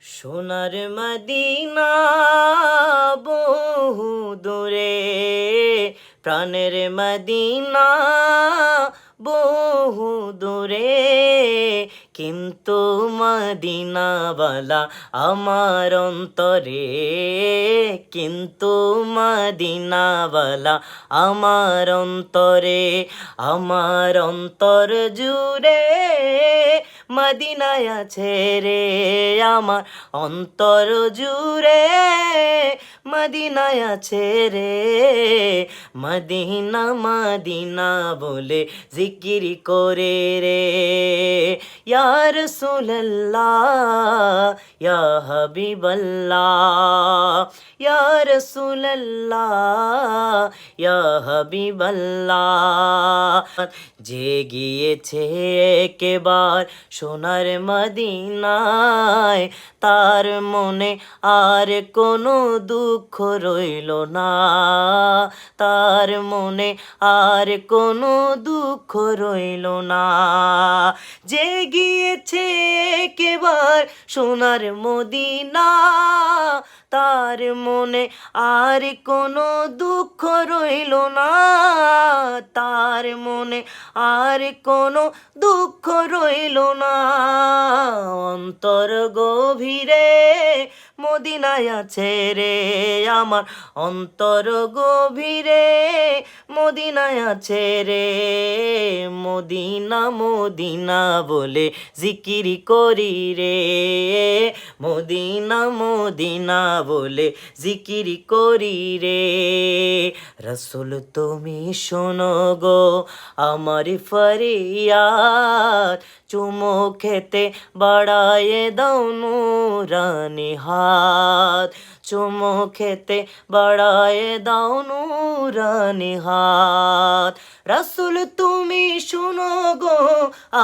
সোনার মদিনা বহু দূরে, প্রাণের মদিনা বহু দূরে, কিন্তু মদিনাওয়ালা আমার অন্তরে, কিন্তু মদিনাওয়ালা আমার অন্তরে, আমার অন্তর জুড়ে মদিনায় আছে রে, আমার অন্তর জুড়ে মদিনায় আছে রে। মদিনা মদিনা বলে জিকির করে রে, ইয়া রাসূলুল্লাহ ইয়া হাবিবাল্লাহ, ইয়া রাসূলুল্লাহ ইয়া হাবিবাল্লাহ। যে গিয়েছে একবার সোনার মদিনায়, তার মনে আর কোনো দুঃখ রইল না, তার মনে আর কোনো দুঃখ রইল না। যে গিয়েছে একবার সোনার মদিনা, তার মনে আর কোনো দুঃখ রইল না, তার মনে আর কোনো দুঃখ রইল না। অন্তর গভীরে মদিনায় আছে রে, আমার অন্তর গভীরে মদিনায় আছে রে। মদিনা মদিনা বলে জিকির করি রে, মদিনা মদিনা বলে জিকির করি রে। রাসূল তুমি শোনো গো আমার ফরিয়াদ, চুমো খেতে বাড়ায়ে দাও নুরানি হাত, চুমো খেতে বাড়ায়ে দাও নুরানি হাত। রাসূল তুমি শোনো গো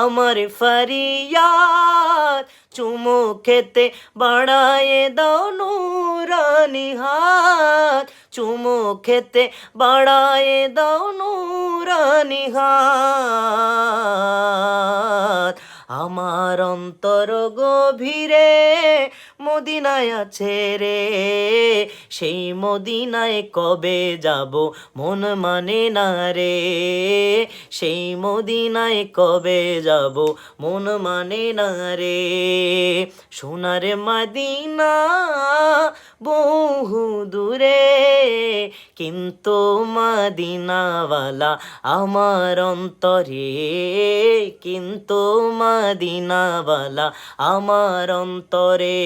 আমার ফরিয়াদ, চুমো খেতে বাড়ায়ে দাও নুরানি হাত, চুমো খেতে বাড়ায়ে দাও নুরানি হাত। আমার অন্তর গভীরে মদিনায় আছে রে, সেই মদিনায় কবে যাব মন মানে না রে, সেই মদিনায় কবে যাব মন মানে না রে। সোনার মদিনা বহু দূরে, কিন্তু মদিনাওয়ালা আমার অন্তরে, কিন্তু মদিনাওয়ালা আমার অন্তরে।